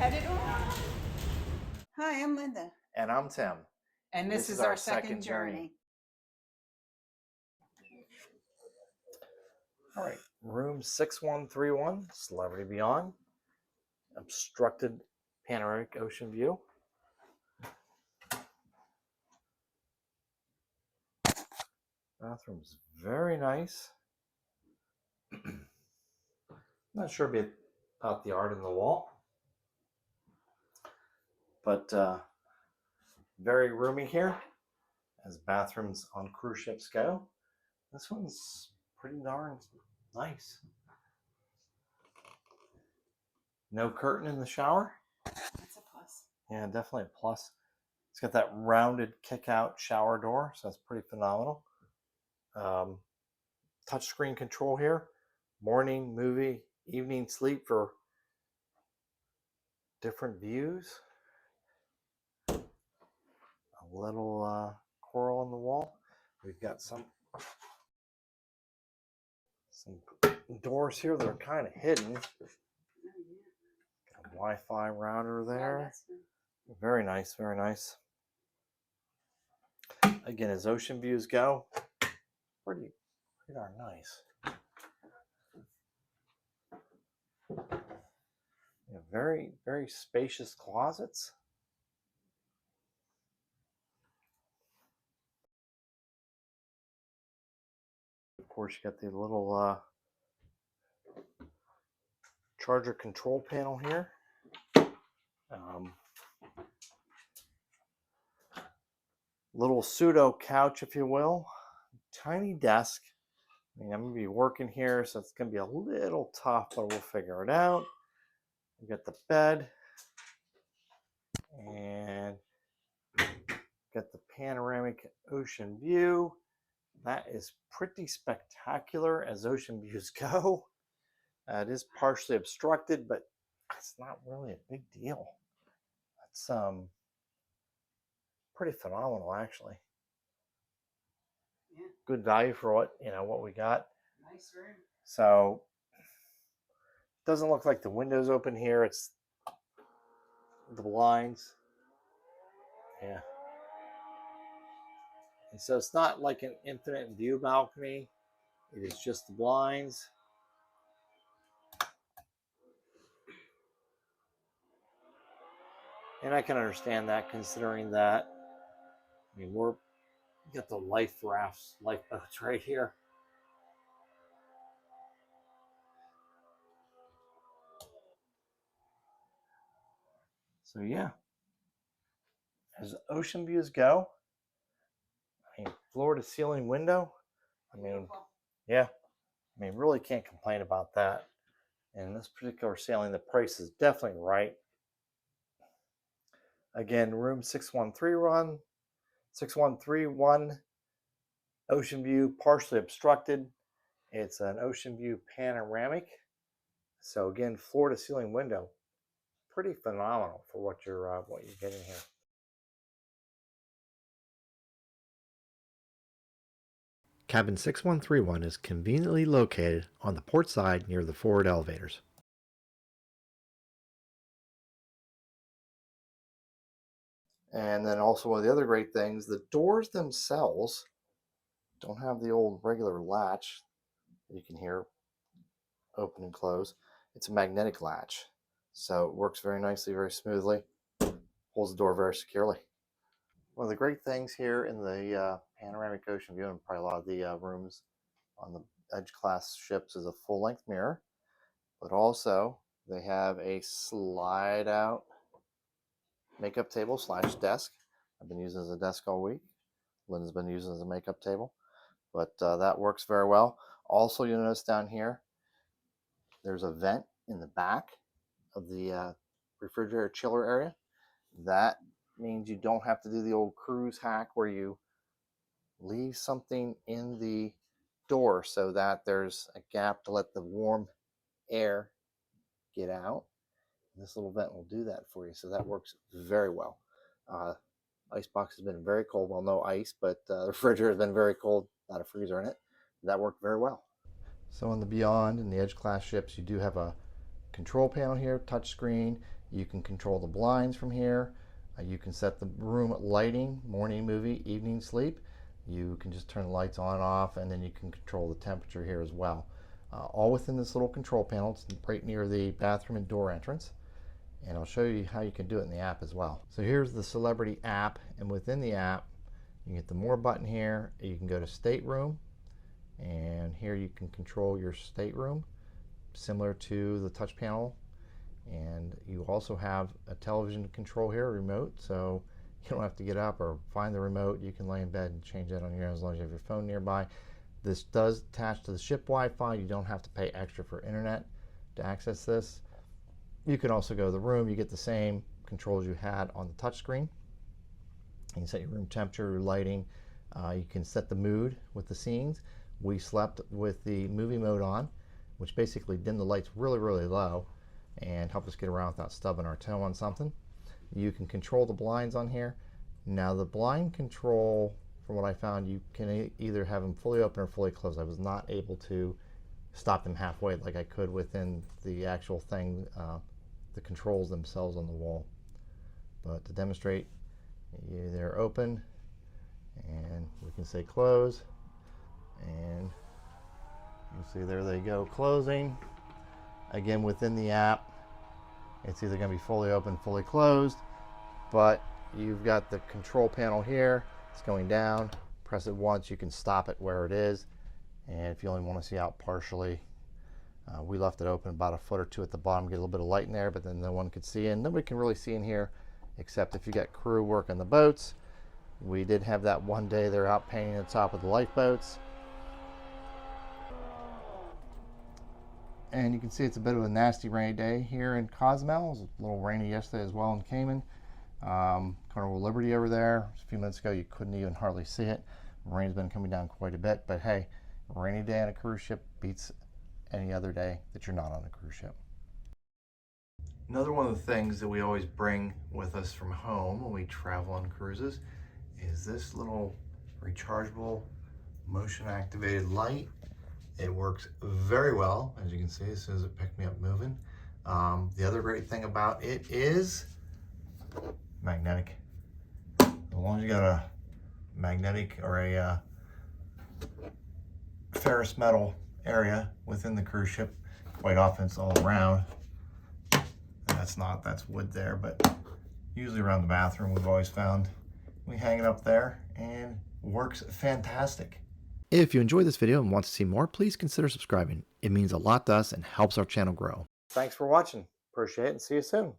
headed on. Hi, I'm Linda. And I'm Tim. And this is our second journey. All right, room 6131, Celebrity Beyond, Obstructed Panoramic Ocean View. Bathroom's very nice. Not sure about the art in the wall, but very roomy here, as bathrooms on cruise ships go. This one's pretty darn nice. No curtain in the shower. That's a plus. Yeah, definitely a plus. It's got that rounded kick-out shower door, so that's pretty phenomenal. Touchscreen control here. Morning, movie, evening sleep for different views. A little coral on the wall. We've got some doors here that are kind of hidden. Got a Wi-Fi router there. Very nice, very nice. Again, as ocean views go, pretty darn nice. Yeah, very spacious closets. Of course, you got the little charger control panel here. Little pseudo couch, if you will. Tiny desk. I mean, I'm going to be working here, so it's going to be a little tough, but we'll figure it out. We got the bed. And got the panoramic ocean view. That is pretty spectacular as ocean views go. It is partially obstructed, but it's not really a big deal. It's pretty phenomenal, actually. Yeah. Good value for what we got. Nice room. So it doesn't look like the windows open here. It's the blinds. Yeah. And so it's not like an infinite view balcony. It is just the blinds. And I can understand that, considering that, I mean, we got the lifeboats right here. So yeah, as ocean views go, I mean, floor to ceiling window, I mean, yeah, I mean, really can't complain about that. And this particular sailing, the price is definitely right. Again, room 6131, ocean view, partially obstructed. It's an ocean view panoramic. So again, floor to ceiling window, pretty phenomenal for what you're getting here. Cabin 6131 is conveniently located on the port side near the forward elevators. And then also one of the other great things, the doors themselves don't have the old regular latch that you can hear open and close. It's a magnetic latch. So it works very nicely, very smoothly, holds the door very securely. One of the great things here in the Panoramic Ocean View, and probably a lot of the rooms on the Edge class ships, is a full-length mirror, but also they have a slide out makeup table / desk. I've been using it as a desk all week. Lynn's been using it as a makeup table, but that works very well. Also, you'll notice down here, there's a vent in the back of the refrigerator chiller area. That means you don't have to do the old cruise hack where you leave something in the door so that there's a gap to let the warm air get out. This little vent will do that for you, so that works very well. Icebox has been very cold. Well, no ice, but the refrigerator has been very cold, not a freezer in it. That worked very well. So on the Beyond and the Edge class ships, you do have a control panel here, touch screen. You can control the blinds from here. You can set the room lighting, morning movie, evening sleep. You can just turn the lights on and off, and then you can control the temperature here as well. All within this little control panel. It's right near the bathroom and door entrance. And I'll show you how you can do it in the app as well. So here's the Celebrity app, and within the app, you get the More button here. You can go to Stateroom, and here you can control your stateroom, similar to the touch panel. And you also have a television control here, remote, so you don't have to get up or find the remote. You can lay in bed and change that on your own as long as you have your phone nearby. This does attach to the ship Wi-Fi. You don't have to pay extra for internet to access this. You can also go to the room. You get the same controls you had on the touch screen. You can set your room temperature, your lighting. You can set the mood with the scenes. We slept with the movie mode on, which basically dimmed the lights really, really low and helped us get around without stubbing our toe on something. You can control the blinds on here. Now the blind control, from what I found, you can either have them fully open or fully closed. I was not able to stop them halfway like I could within the actual thing, the controls themselves on the wall. But to demonstrate, they're open, and we can say close, and you'll see there they go closing. Again, within the app, it's either going to be fully open, fully closed, but you've got the control panel here. It's going down. Press it once, you can stop it where it is. And if you only want to see out partially, we left it open about a foot or two at the bottom, get a little bit of light in there, but then no one could see in. Nobody can really see in here, except if you got crew working the boats. We did have that one day they're out painting the top of the lifeboats. And you can see it's a bit of a nasty rainy day here in Cozumel. It was a little rainy yesterday as well in Cayman. Carnival Liberty over there, a few minutes ago you couldn't even hardly see it. Rain's been coming down quite a bit, but hey, a rainy day on a cruise ship beats any other day that you're not on a cruise ship. Another one of the things that we always bring with us from home when we travel on cruises is this little rechargeable motion activated light. It works very well, as you can see, as soon as it picked me up moving. The other great thing about it is magnetic. As long as you got a magnetic or a ferrous metal area within the cruise ship, quite often it's all around. That's wood there, but usually around the bathroom we've always found. We hang it up there and works fantastic. If you enjoyed this video and want to see more, please consider subscribing. It means a lot to us and helps our channel grow. Thanks for watching. Appreciate it, and see you soon.